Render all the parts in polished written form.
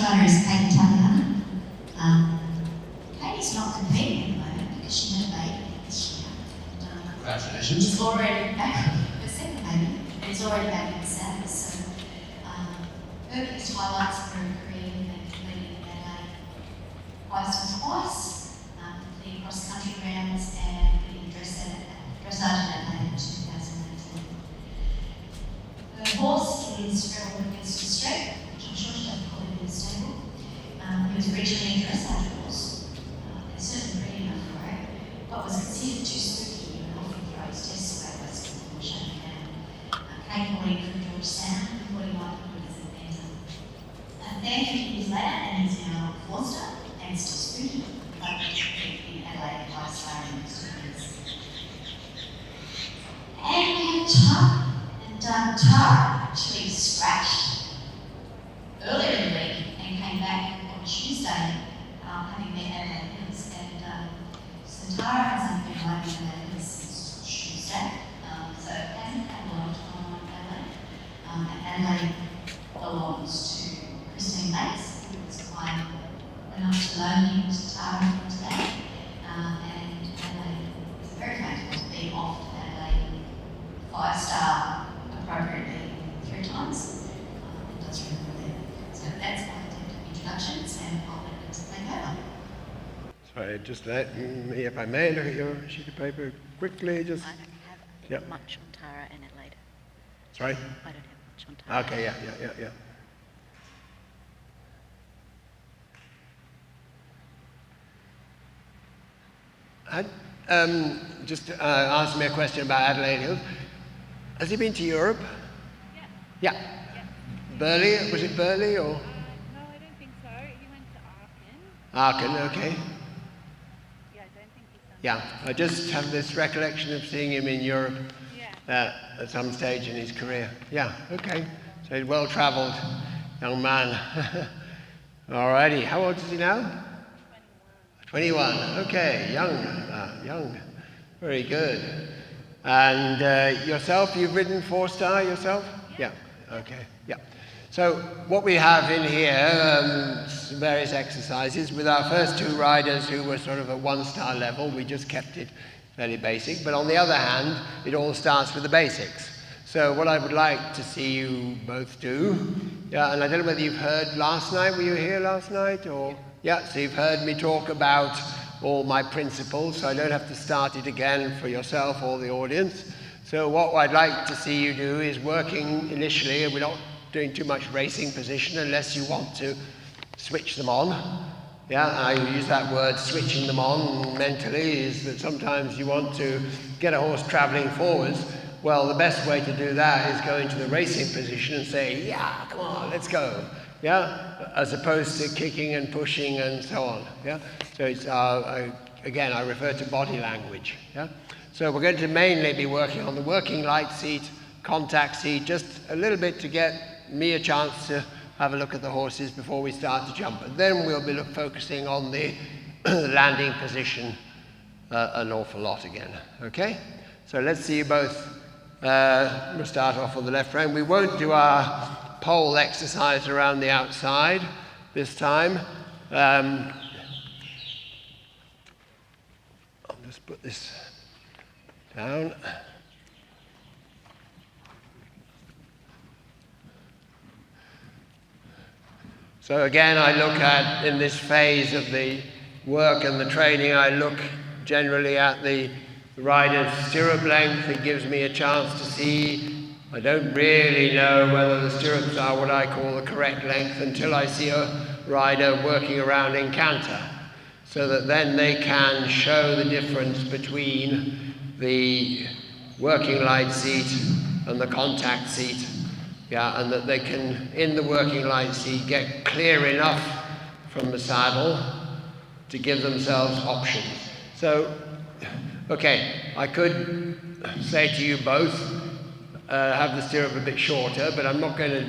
trainer is Taliana. Katie's not competing at the moment because she had a baby this year. Congratulations. She's already back, her second baby, and is already back in the South. So her biggest highlights of her career have been completing in Adelaide twice, completing cross-country rounds and getting dressage in Adelaide in 2018. Her horse is Rebel against the Strength, which I'm sure she doesn't call it in the stable. He was originally a dressage horse, and certainly pretty enough for it, but was considered too spooky and often throw his tests away by school and shutting down. Capable from George Sound, before he might be put as a bantam. Then 50 years later, and he's now a four-star and still spooky, but in Adelaide, five-star in the next 2 years. And we have Tara, and Tara actually scratched earlier in the week and came back on Tuesday, having met Adelaide Hills. And so Tara hasn't been riding Adelaide Hills since Tuesday, so it hasn't had a lot of time on Adelaide. And Adelaide belongs to Christine Bates, who was kind enough to loan him to Tara for today. And Adelaide is very thankful to be off to Adelaide five-star appropriately 3 times. It does really well. So that's my introductions, and I'll let it take over. Sorry, just let me, if I may, look at your sheet of paper quickly. Just. I don't have much on Tara and Adelaide. Sorry? I don't have much on Tara. Okay, yeah. Just asked me a question about Adelaide Hills. Has he been to Europe? Yeah. Burley, was it Burley or? No, I don't think so. He went to Aachen. Aachen, okay. Yeah, I don't think he's done Yeah, I just have this recollection of seeing him in Europe Yeah. at some stage in his career. Yeah, okay. So he's a well-travelled young man. Alrighty, how old is he now? 21, okay, young. Very good. And yourself, you've ridden 4-star yourself? Yeah, okay, yeah. So what we have in here, various exercises. With our first 2 riders who were sort of at 1-star level, we just kept it fairly basic. But on the other hand, it all starts with the basics. So what I would like to see you both do, and I don't know whether you've heard last night, were you here last night? Or yeah, so you've heard me talk about all my principles, so I don't have to start it again for yourself or the audience. So what I'd like to see you do is working initially, and we're not doing too much racing position unless you want to switch them on. Yeah, I use that word, switching them on, mentally, is that sometimes you want to get a horse travelling forwards. Well, the best way to do that is go into the racing position and say, yeah, come on, let's go. Yeah, as opposed to kicking and pushing and so on. Yeah, so it's again, I refer to body language. Yeah, so we're going to mainly be working on the working light seat, contact seat, just a little bit to get me a chance to have a look at the horses before we start to jump. And then we'll be focusing on the landing position an awful lot again. Okay, so let's see you both. We'll start off on the left rein. We won't do our pole exercise around the outside this time. I'll just put this down. So again, I look at, in this phase of the work and the training, I look generally at the rider's stirrup length. It gives me a chance to see. I don't really know whether the stirrups are what I call the correct length until I see a rider working around in canter, so that then they can show the difference between the working light seat and the contact seat. Yeah, and that they can, in the working light seat, get clear enough from the saddle to give themselves options. So, okay, I could say to you both, have the stirrup a bit shorter, but I'm not going to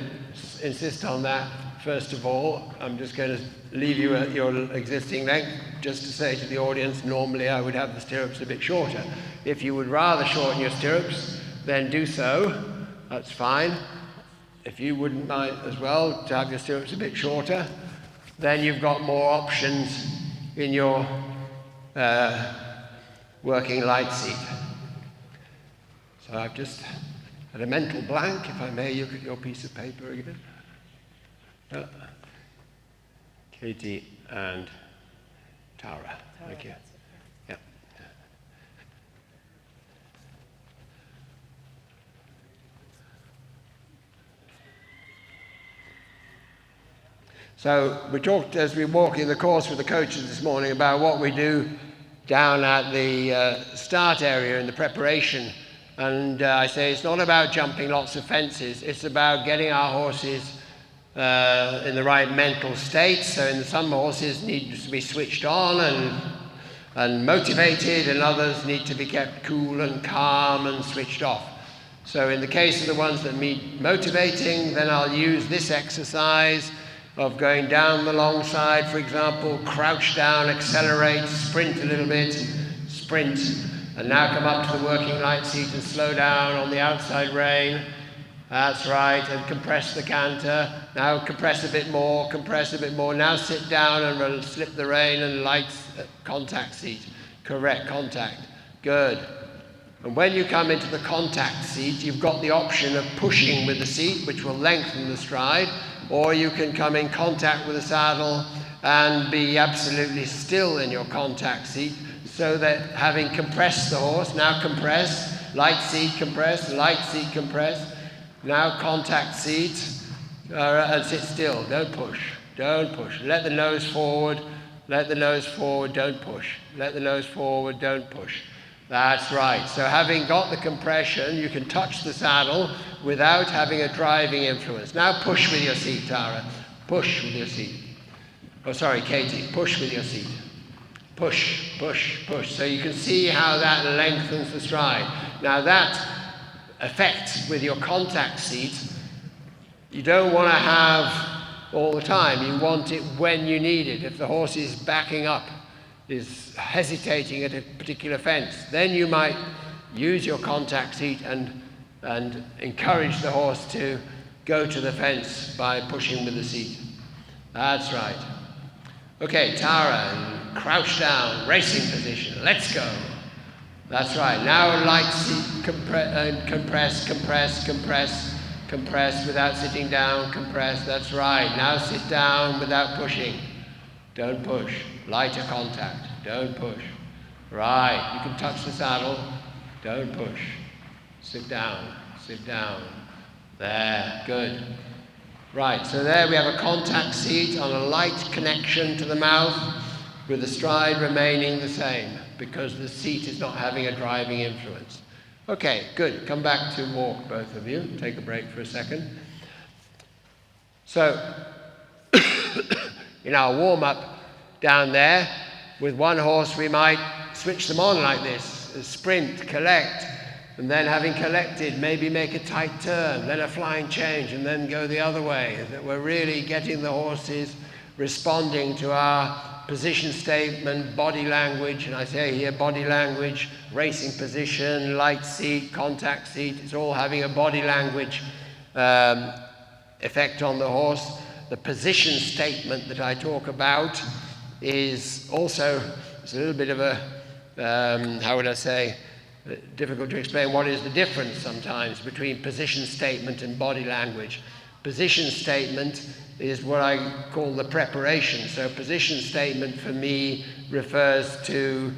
insist on that first of all. I'm just going to leave you at your existing length, just to say to the audience, normally I would have the stirrups a bit shorter. If you would rather shorten your stirrups, then do so, that's fine. If you wouldn't mind as well to have your stirrups a bit shorter, then you've got more options in your working light seat. So I've just had a mental blank, if I may look at your piece of paper again. Katie and Tara. Thank you. Yeah. So we talked as we were walking the course with the coaches this morning about what we do down at the start area in the preparation. And I say it's not about jumping lots of fences, it's about getting our horses in the right mental state. So some horses need to be switched on and motivated, and others need to be kept cool and calm and switched off. So in the case of the ones that need motivating, then I'll use this exercise of going down the long side, for example, crouch down, accelerate, sprint a little bit, sprint, and now come up to the working light seat and slow down on the outside rein. That's right, and compress the canter. Now compress a bit more, compress a bit more. Now sit down and slip the rein and light contact seat. Correct, contact. Good. And when you come into the contact seat, you've got the option of pushing with the seat, which will lengthen the stride, or you can come in contact with the saddle and be absolutely still in your contact seat, so that having compressed the horse, now compress, light seat compress, light seat compress, now contact seat, and sit still, don't push, don't push. Let the nose forward, let the nose forward, don't push. Let the nose forward, don't push. That's right. So having got the compression, you can touch the saddle without having a driving influence. Now push with your seat, Tara. Push with your seat. Oh, sorry, Katie. Push with your seat. Push, push, push. So you can see how that lengthens the stride. Now that effect with your contact seat, you don't want to have all the time. You want it when you need it. If the horse is backing up, is hesitating at a particular fence, then you might use your contact seat and encourage the horse to go to the fence by pushing with the seat. That's right. Okay, Tara, crouch down, racing position, let's go. That's right. Now light seat, compress, compress, compress, compress without sitting down, compress, that's right. Now sit down without pushing. Don't push. Lighter contact. Don't push. Right. You can touch the saddle. Don't push. Sit down. Sit down. There. Good. Right. So there we have a contact seat on a light connection to the mouth with the stride remaining the same because the seat is not having a driving influence. Okay. Good. Come back to walk, both of you. Take a break for a second. So in our warm-up down there, with one horse we might switch them on like this, sprint, collect, and then having collected, maybe make a tight turn, then a flying change, and then go the other way. That we're really getting the horses responding to our position statement, body language, and I say here body language, racing position, light seat, contact seat, it's all having a body language effect on the horse. The position statement that I talk about is also, it's a little bit of a, how would I say, difficult to explain what is the difference sometimes between position statement and body language. Position statement is what I call the preparation. So position statement for me refers to,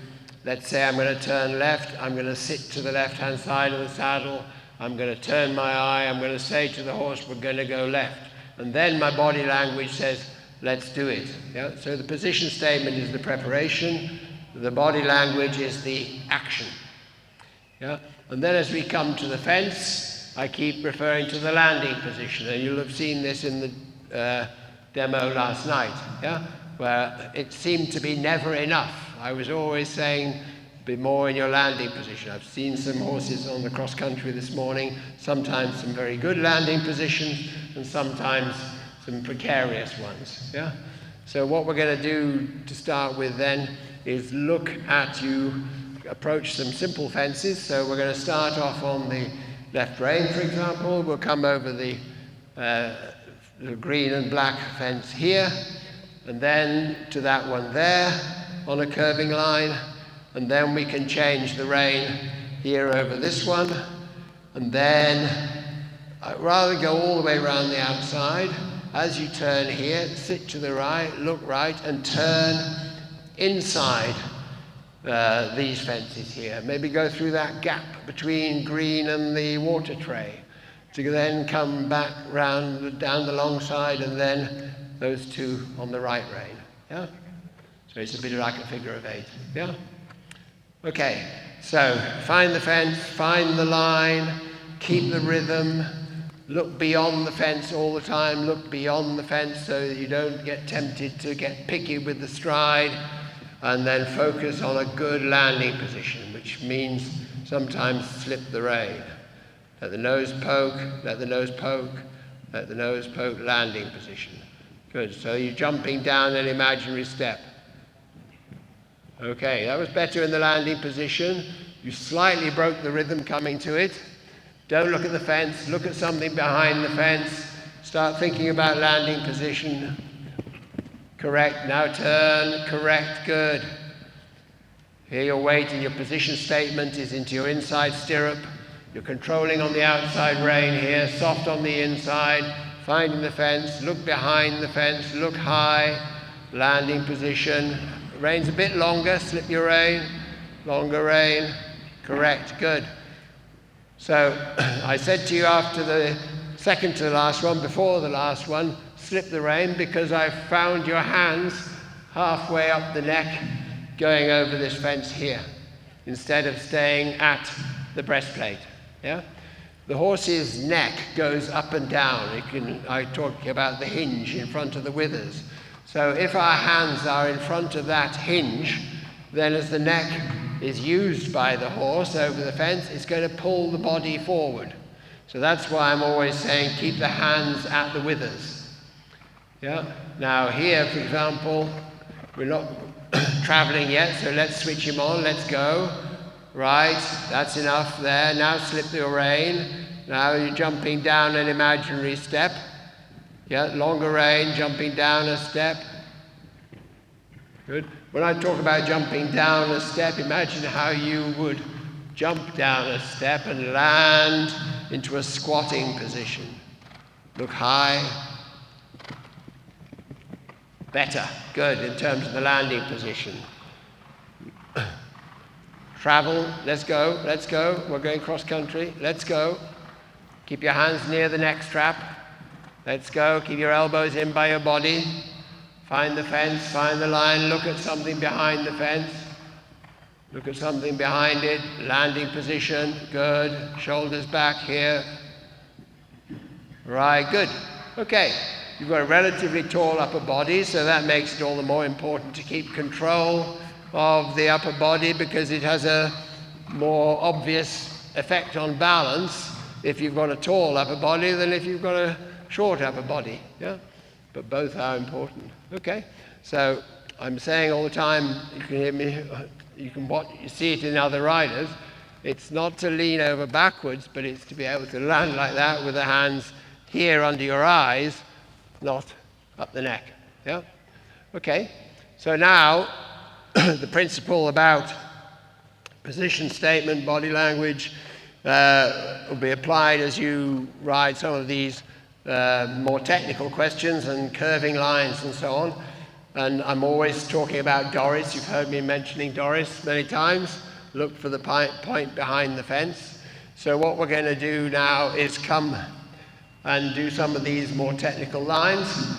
let's say I'm going to turn left, I'm going to sit to the left-hand side of the saddle, I'm going to turn my eye, I'm going to say to the horse, we're going to go left. And then my body language says, let's do it. Yeah? So the position statement is the preparation, the body language is the action. Yeah? And then as we come to the fence, I keep referring to the landing position, and you'll have seen this in the demo last night, yeah? Where it seemed to be never enough. I was always saying, be more in your landing position. I've seen some horses on the cross country this morning, sometimes some very good landing positions, and sometimes some precarious ones, yeah? So what we're going to do to start with then is look at you approach some simple fences. So we're going to start off on the left rein, for example. We'll come over the green and black fence here, and then to that one there on a curving line, and then we can change the rein here over this one, and then I'd rather go all the way around the outside. As you turn here, sit to the right, look right, and turn inside these fences here. Maybe go through that gap between green and the water tray to then come back round down the long side, and then those two on the right rein. Yeah? So it's a bit like a figure of 8. Yeah? Okay, so find the fence, find the line, keep the rhythm, look beyond the fence all the time, look beyond the fence so that you don't get tempted to get picky with the stride, and then focus on a good landing position, which means sometimes slip the rein. Let the nose poke, let the nose poke, let the nose poke, landing position. Good, so you're jumping down an imaginary step. Okay, that was better in the landing position. You slightly broke the rhythm coming to it. Don't look at the fence, look at something behind the fence. Start thinking about landing position. Correct, now turn, correct, good. Here your weight and your position statement is into your inside stirrup. You're controlling on the outside rein here, soft on the inside, finding the fence, look behind the fence, look high, landing position. Rein's a bit longer, slip your rein, longer rein, correct, good. So I said to you after the second to the last one, before the last one, slip the rein, because I found your hands halfway up the neck going over this fence here, instead of staying at the breastplate. Yeah? The horse's neck goes up and down. I talk about the hinge in front of the withers. So if our hands are in front of that hinge, then as the neck is used by the horse over the fence, it's going to pull the body forward. So that's why I'm always saying keep the hands at the withers. Yeah? Now here, for example, we're not traveling yet, so let's switch him on, let's go. Right, that's enough there. Now slip the rein. Now you're jumping down an imaginary step. Yeah, longer rein, jumping down a step. Good. When I talk about jumping down a step, imagine how you would jump down a step and land into a squatting position. Look high. Better. Good in terms of the landing position. Travel, let's go, we're going cross country, let's go. Keep your hands near the neck strap. Let's go, keep your elbows in by your body. Find the fence, find the line, look at something behind the fence. Look at something behind it, landing position, good. Shoulders back here. Right, good. Okay, you've got a relatively tall upper body, so that makes it all the more important to keep control of the upper body, because it has a more obvious effect on balance if you've got a tall upper body than if you've got a short upper body. Yeah? But both are important. Okay? So I'm saying all the time, you can hear me, you see it in other riders, it's not to lean over backwards, but it's to be able to land like that with the hands here under your eyes, not up the neck. Yeah? Okay? So now, the principle about position statement, body language, will be applied as you ride some of these more technical questions and curving lines and so on. And I'm always talking about Doris. You've heard me mentioning Doris many times. Look for the point behind the fence. So what we're going to do now is come and do some of these more technical lines.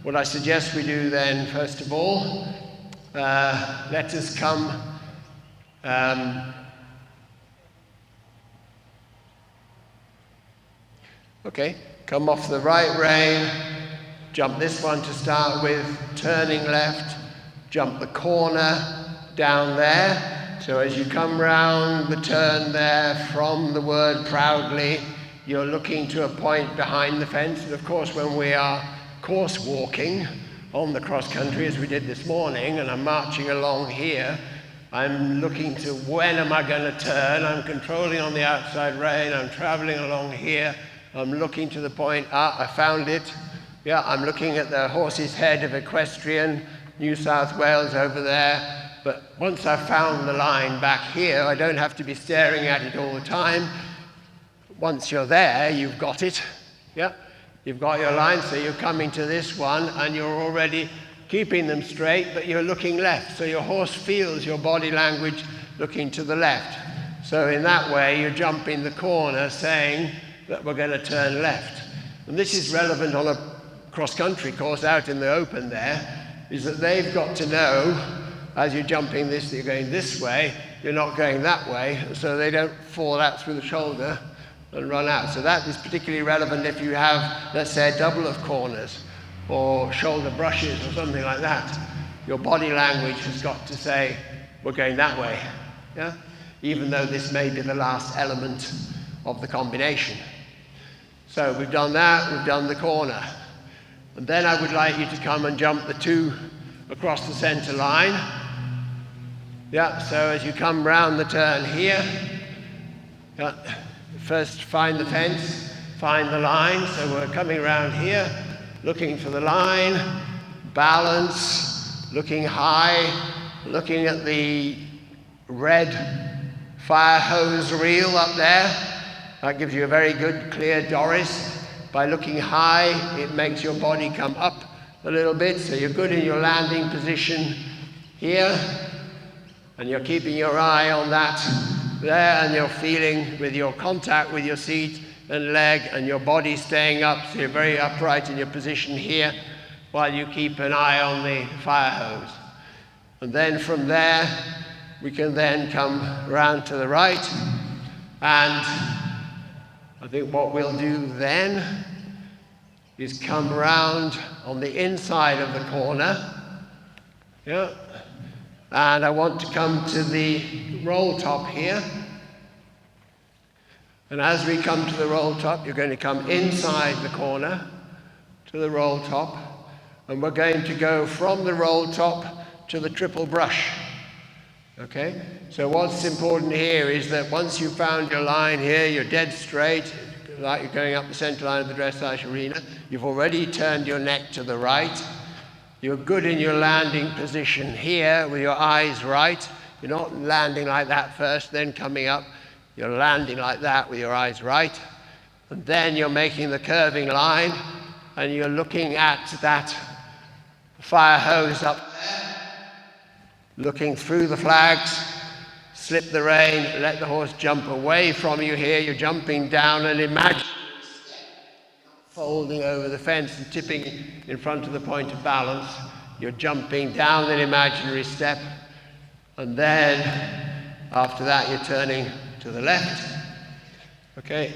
What I suggest we do then, first of all, let us come come off the right rein, jump this one to start with, turning left, jump the corner down there. So as you come round the turn there from the word proudly, you're looking to a point behind the fence. And of course, when we are course walking on the cross country, as we did this morning, and I'm marching along here, I'm looking to when am I going to turn? I'm controlling on the outside rein, I'm traveling along here, I'm looking to the point, I found it, Yeah, I'm looking at the horse's head of Equestrian, New South Wales over there. But once I've found the line back here, I don't have to be staring at it all the time. Once you're there, you've got it. Yeah, you've got your line, so you're coming to this one and you're already keeping them straight, but you're looking left. So your horse feels your body language looking to the left. So in that way, you're jumping the corner saying that we're going to turn left. And this is relevant on a cross-country course out in the open there, is that they've got to know as you're jumping this, that you're going this way, you're not going that way, so they don't fall out through the shoulder and run out. So that is particularly relevant if you have, let's say, a double of corners or shoulder brushes or something like that. Your body language has got to say, we're going that way, yeah? Even though this may be the last element of the combination. So we've done that, we've done the corner. And then I would like you to come and jump the two across the center line. Yeah, so as you come round the turn here, yeah, first find the fence, find the line. So we're coming around here, looking for the line, balance, looking high, looking at the red fire hose reel up there. That gives you a very good, clear Doris. By looking high, it makes your body come up a little bit, so you're good in your landing position here, and you're keeping your eye on that there, and you're feeling with your contact with your seat and leg and your body staying up, so you're very upright in your position here while you keep an eye on the fire hose. And then from there, we can then come round to the right, and I think what we'll do then is come round on the inside of the corner. Yeah. And I want to come to the roll top here. And as we come to the roll top, you're going to come inside the corner to the roll top. And we're going to go from the roll top to the triple brush. Okay? So what's important here is that once you've found your line here, you're dead straight, like you're going up the center line of the dressage arena. You've already turned your neck to the right. You're good in your landing position here with your eyes right. You're not landing like that first, then coming up. You're landing like that with your eyes right. And then you're making the curving line, and you're looking at that fire hose up there, looking through the flags, slip the rein, let the horse jump away from you here. You're jumping down and imagine folding over the fence and tipping in front of the point of balance. You're jumping down an imaginary step, and then after that you're turning to the left. Okay.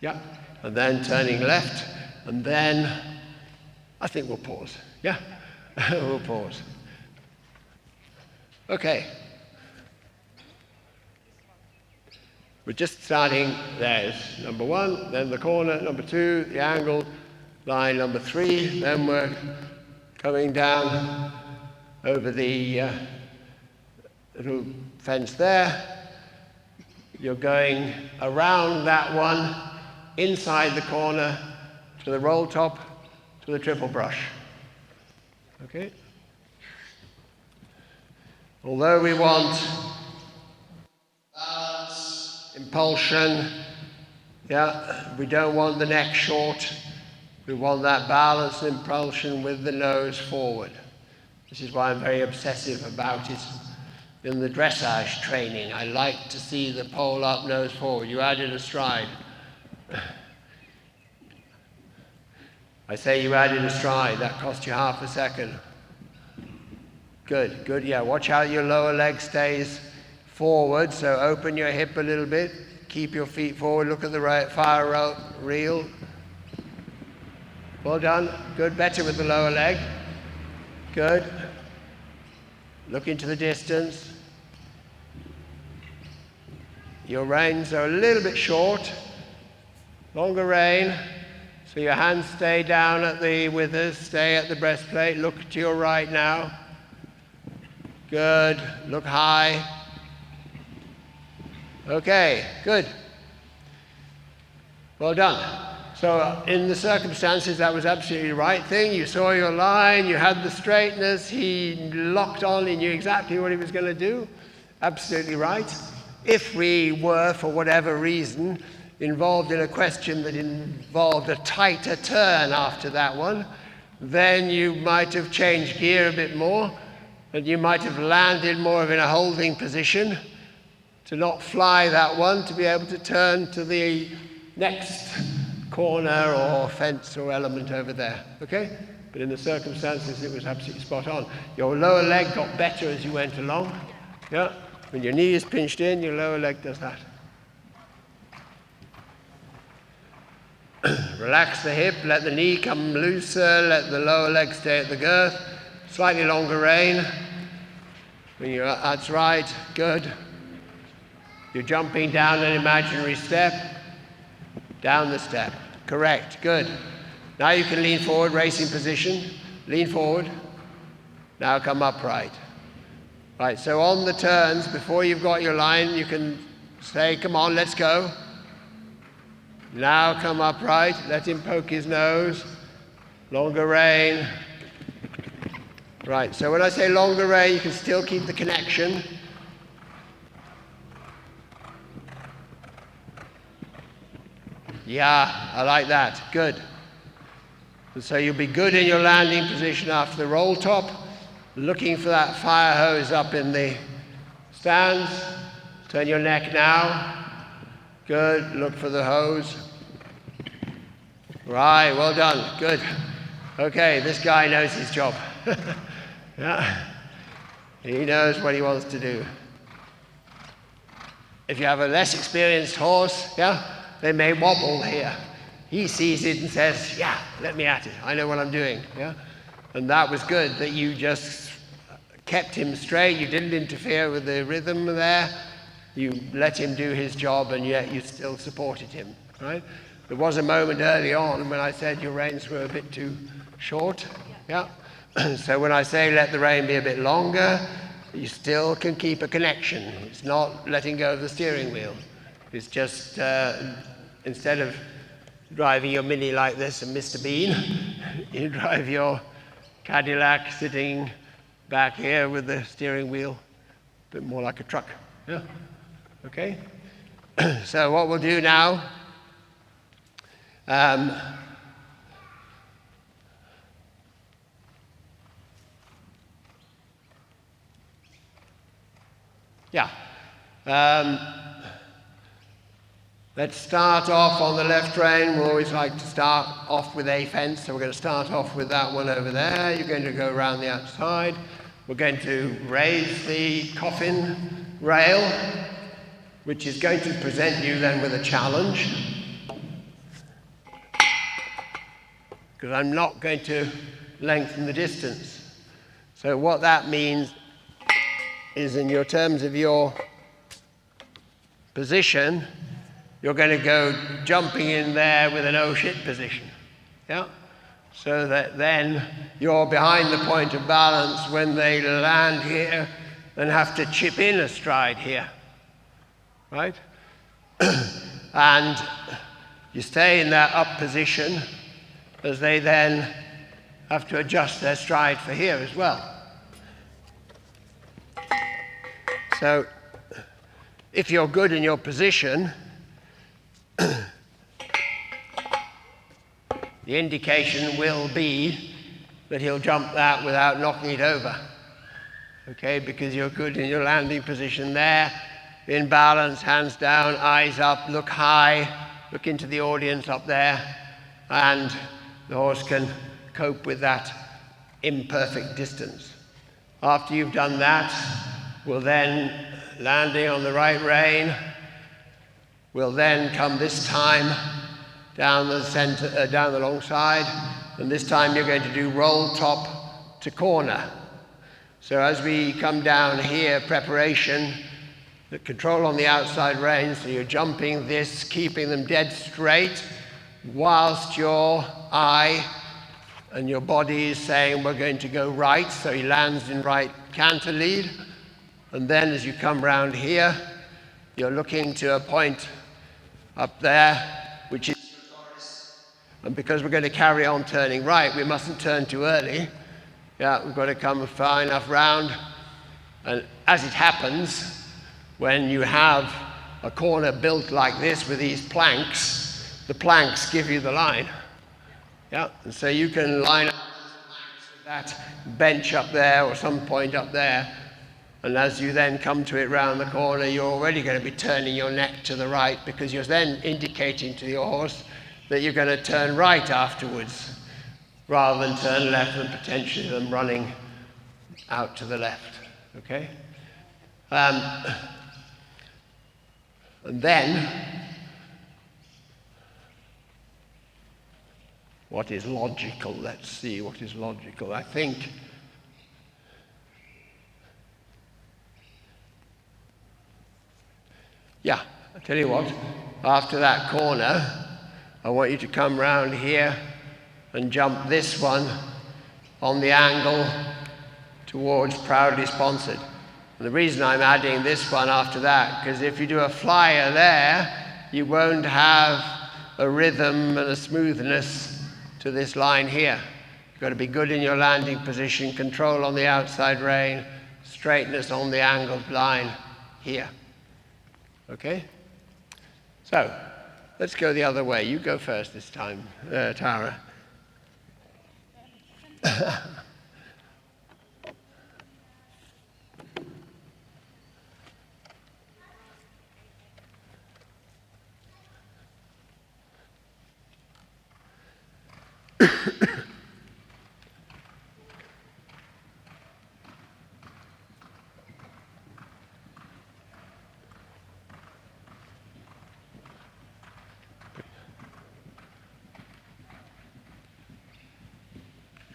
Yeah, and then turning left, and then I think we'll pause. Yeah, we'll pause. Okay. We're just starting, there's number one, then the corner, number two, the angled line, number three, then we're coming down over the little fence there. You're going around that one, inside the corner, to the roll top, to the triple brush. Okay? Although we want balance, impulsion, yeah, we don't want the neck short. We want that balance and impulsion with the nose forward. This is why I'm very obsessive about it. In the dressage training, I like to see the pole up, nose forward. You added a stride. I say you added a stride, that cost you half a second. Good, good, yeah. Watch how your lower leg stays forward, so open your hip a little bit, keep your feet forward, look at the right fire reel. Well done, good, better with the lower leg. Good. Look into the distance. Your reins are a little bit short, longer rein. So your hands stay down at the withers, stay at the breastplate. Look to your right now. Good. Look high. Okay, good. Well done. So in the circumstances, that was absolutely the right thing. You saw your line, you had the straightness, he locked on, he knew exactly what he was going to do. Absolutely right. If we were, for whatever reason, involved in a question that involved a tighter turn after that one, then you might have changed gear a bit more, and you might have landed more of in a holding position to not fly that one, to be able to turn to the next corner or fence or element over there, okay? But in the circumstances, it was absolutely spot on. Your lower leg got better as you went along, yeah? When your knee is pinched in, your lower leg does that. Relax the hip, let the knee come looser, let the lower leg stay at the girth. Slightly longer rein. That's right, good. You're jumping down an imaginary step, down the step. Correct, good. Now you can lean forward, racing position. Lean forward. Now come upright. Right, so on the turns, before you've got your line, you can say, come on, let's go. Now come upright, let him poke his nose. Longer rein. Right, so when I say longer rein, you can still keep the connection. Yeah, I like that, good. And so you'll be good in your landing position after the roll top, looking for that fire hose up in the stands. Turn your neck now. Good, look for the hose. Right, well done, good. Okay, this guy knows his job. Yeah. He knows what he wants to do. If you have a less experienced horse, yeah, they may wobble here. He sees it and says, yeah, let me at it. I know what I'm doing, yeah. And that was good, that you just kept him straight. You didn't interfere with the rhythm there. You let him do his job, and yet you still supported him, right? There was a moment early on when I said your reins were a bit too short, yeah. So when I say let the rein be a bit longer, you still can keep a connection. It's not letting go of the steering wheel. It's just, instead of driving your Mini like this and Mr. Bean, you drive your Cadillac sitting back here with the steering wheel a bit more like a truck. Yeah. Okay? So what we'll do now, let's start off on the left rein. We always like to start off with a fence, so we're going to start off with that one over there. You're going to go around the outside. We're going to raise the coffin rail, which is going to present you then with a challenge. Because I'm not going to lengthen the distance. So what that means is, in your terms of your position, you're going to go jumping in there with an oh shit position, yeah? So that then you're behind the point of balance when they land here and have to chip in a stride here, right? And you stay in that up position as they then have to adjust their stride for here as well. So if you're good in your position, the indication will be that he'll jump that without knocking it over. Okay, because you're good in your landing position there, in balance, hands down, eyes up, look high, look into the audience up there, and the horse can cope with that imperfect distance. After you've done that, we'll then, landing on the right rein, we'll then come this time down the center, down the long side, and this time you're going to do roll top to corner. So as we come down here, preparation, the control on the outside rein, so you're jumping this, keeping them dead straight, whilst your eye and your body is saying we're going to go right, so he lands in right canter lead. And then as you come round here, you're looking to a point up there, which is And because we're going to carry on turning right, we mustn't turn too early. Yeah, we've got to come far enough round. And as it happens, when you have a corner built like this with these planks, the planks give you the line. Yeah, and so you can line up with that bench up there or some point up there, and as you then come to it round the corner, you're already going to be turning your neck to the right, because you're then indicating to your horse that you're going to turn right afterwards, rather than turn left and potentially them running out to the left. Okay? And then, what is logical? Let's see what is logical. I think yeah, I tell you what, after that corner, I want you to come round here and jump this one on the angle towards Proudly Sponsored. And the reason I'm adding this one after that, because if you do a flyer there, you won't have a rhythm and a smoothness to this line here. You've got to be good in your landing position, control on the outside rein, straightness on the angled line here. Okay? So, let's go the other way. You go first this time, Tara.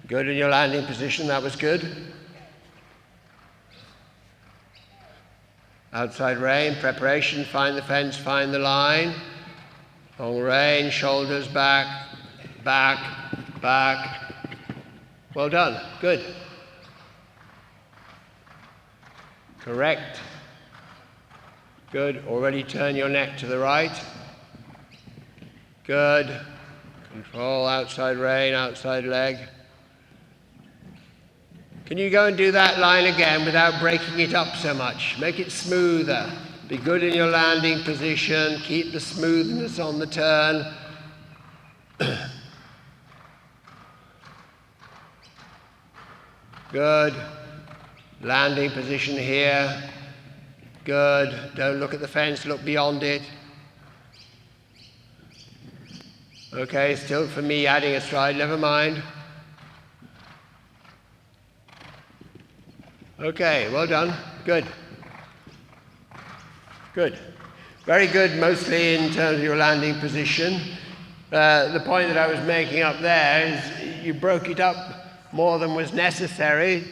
Good in your landing position, that was good. Outside rein, preparation, find the fence, find the line. Long rein, shoulders back, back, back. Well done, good. Correct. Good, already turn your neck to the right. Good. Control outside rein, outside leg. Can you go and do that line again without breaking it up so much? Make it smoother. Be good in your landing position. Keep the smoothness on the turn. Good. Landing position here. Good. Don't look at the fence, look beyond it. Okay, still for me adding a stride, never mind. Okay, well done. Good. Good. Very good, mostly in terms of your landing position. The point that I was making up there is you broke it up more than was necessary,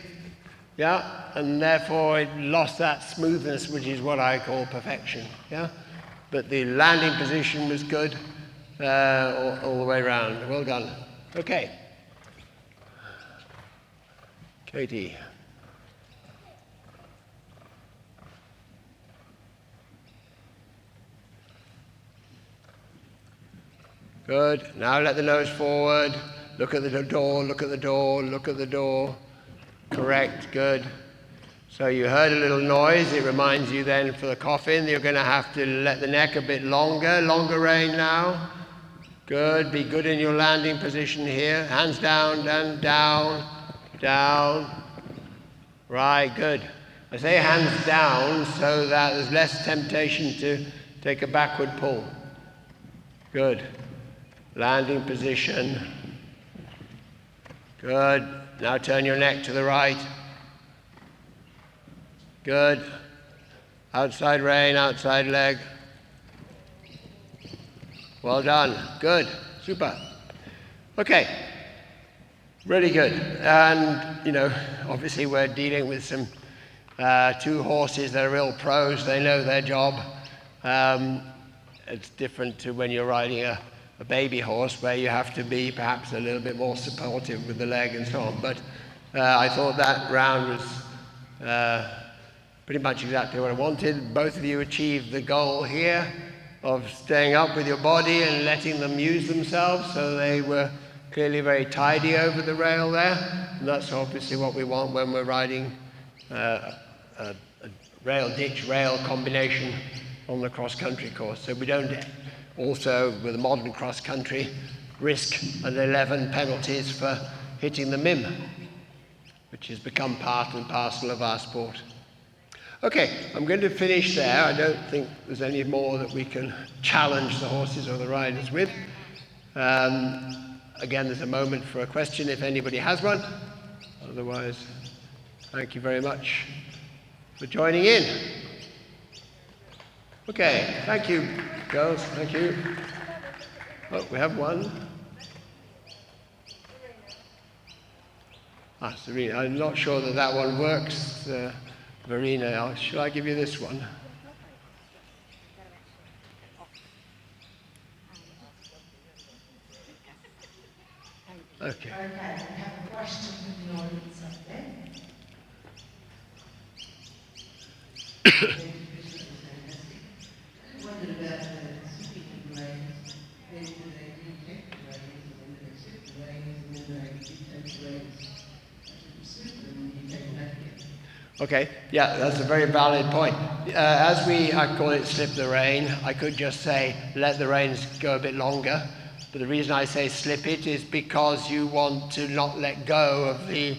yeah, and therefore it lost that smoothness, which is what I call perfection, yeah. But the landing position was good all the way around. Well done. Okay. Katie. Good. Now let the nose forward. Look at the door, look at the door, look at the door. Correct. Good. So you heard a little noise. It reminds you then for the coffin, you're going to have to let the neck a bit longer. Longer rein now. Good. Be good in your landing position here. Hands down, down, down, down. Right. Good. I say hands down so that there's less temptation to take a backward pull. Good. Landing position. Good. Now turn your neck to the right. Good. Outside rein, outside leg. Well done. Good. Super. Okay. Really good. And, you know, obviously we're dealing with some two horses that are real pros. They know their job. It's different to when you're riding a baby horse where you have to be perhaps a little bit more supportive with the leg and so on. But I thought that round was pretty much exactly what I wanted. Both of you achieved the goal here. of staying up with your body and letting them use themselves. So they were clearly very tidy over the rail there. And that's obviously what we want when we're riding a rail ditch rail combination on the cross-country course. So we don't also, with a modern cross-country, risk an 11 penalties for hitting the MIM, which has become part and parcel of our sport. Okay, I'm going to finish there. I don't think there's any more that we can challenge the horses or the riders with. Again, there's a moment for a question if anybody has one. Otherwise, thank you very much for joining in. Okay, thank you, girls. Thank you. Oh, we have one. Serena. I'm not sure that that one works. Verena, shall I give you this one? Okay. Okay, we have a question from the audience up there. I wondered about the sipping of reins. When do they detect the reins, and when do they sip the reins, and when do they detect the reins? You slip them and you take them back again. Okay, yeah, that's a very valid point. I call it slip the rein, I could just say let the reins go a bit longer. But the reason I say slip it is because you want to not let go of the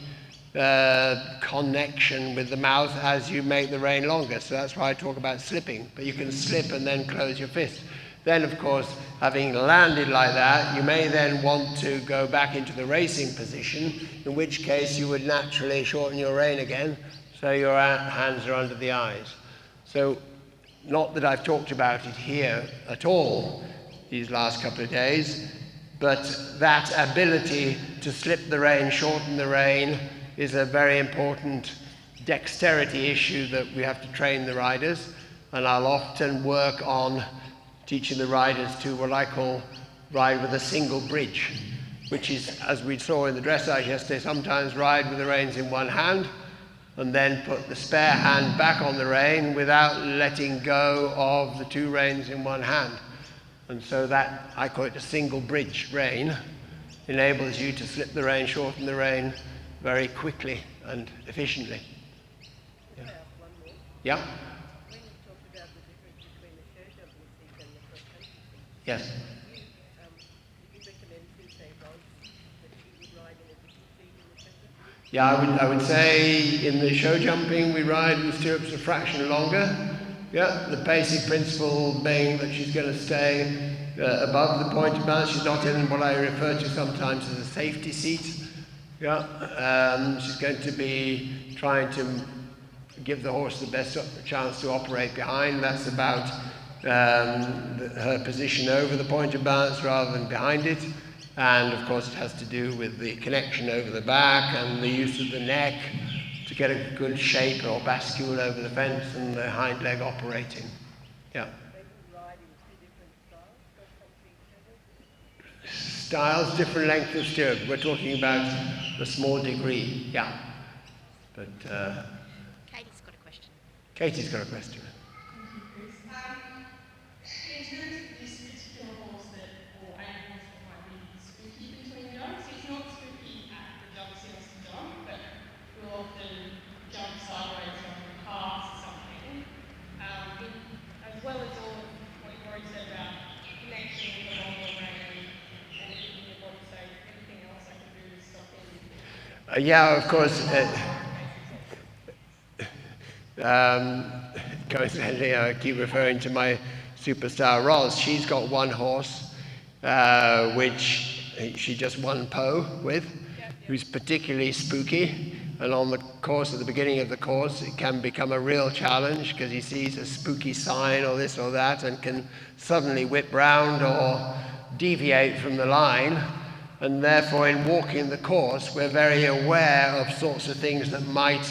connection with the mouth as you make the rein longer. So that's why I talk about slipping. But you can slip and then close your fist. Then, of course, having landed like that, you may then want to go back into the racing position, in which case you would naturally shorten your rein again, so your hands are under the eyes. So, not that I've talked about it here at all these last couple of days, but that ability to slip the rein, shorten the rein, is a very important dexterity issue that we have to train the riders. And I'll often work on teaching the riders to what I call ride with a single bridge, which is, as we saw in the dressage yesterday, sometimes ride with the reins in one hand and then put the spare hand back on the rein without letting go of the two reins in one hand. And so that, I call it a single bridge rein, enables you to slip the rein, shorten the rein very quickly and efficiently. Yeah? Yeah? When you talked about the difference between the show jumping seat and the cross-country seat, Yes. would you recommend two tables that you would ride in a different seat in the centre? Yeah, I would say in the show jumping we ride with stirrups a fraction longer. Yeah, the basic principle being that she's going to stay above the point of balance. She's not in what I refer to sometimes as a safety seat. Yeah, she's going to be trying to give the horse the best chance to operate behind. That's about her position over the point of balance rather than behind it. And of course it has to do with the connection over the back and the use of the neck to get a good shape or bascule over the fence and the hind leg operating. Yeah. Styles, different length of stirrup. We're talking about a small degree. Yeah. But Katie's got a question. Katie's got a question. In terms of this particular horse or a horse that might be spooky between dogs, he's not spooky at the dogs he wants to jump, but will often jump sideways on the calves or something. As well as all of what you've already said about connection with the longer rein and keeping your body safe, anything else I can do to stop him? Yeah, of course. Coincidentally, I keep referring to my superstar Roz. She's got one horse, which she just won Poe with, who's particularly spooky. And on the course, at the beginning of the course, it can become a real challenge because he sees a spooky sign or this or that and can suddenly whip round or deviate from the line. And therefore, in walking the course, we're very aware of sorts of things that might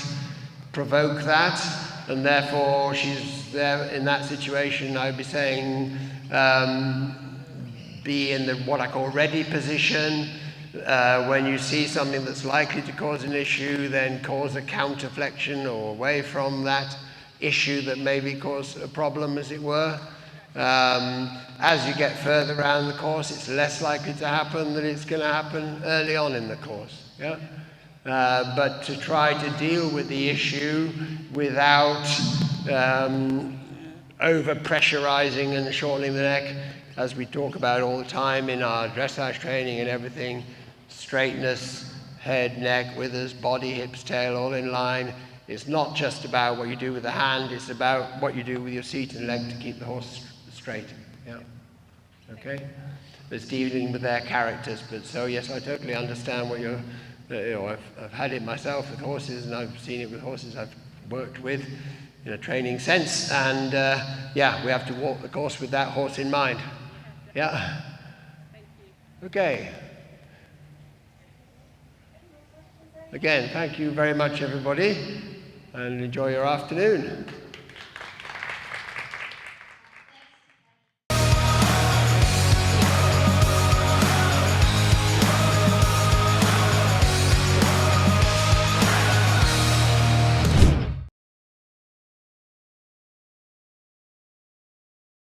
provoke that. And therefore, she's there in that situation, I'd be saying, be in the what I call ready position. When you see something that's likely to cause an issue, then cause a counterflexion or away from that issue that maybe cause a problem, as it were. As you get further around the course, it's less likely to happen than it's going to happen early on in the course. Yeah? But to try to deal with the issue without over-pressurizing and shortening the neck, as we talk about all the time in our dressage training and everything, straightness, head, neck, withers, body, hips, tail, all in line. It's not just about what you do with the hand, it's about what you do with your seat and leg to keep the horse straight. Yeah. Okay? It's dealing with their characters. But so, yes, I totally understand what you're, I've had it myself with horses, and I've seen it with horses I've worked with in a training sense. And yeah, we have to walk the course with that horse in mind. Yeah? Okay. Again, thank you very much, everybody, and enjoy your afternoon.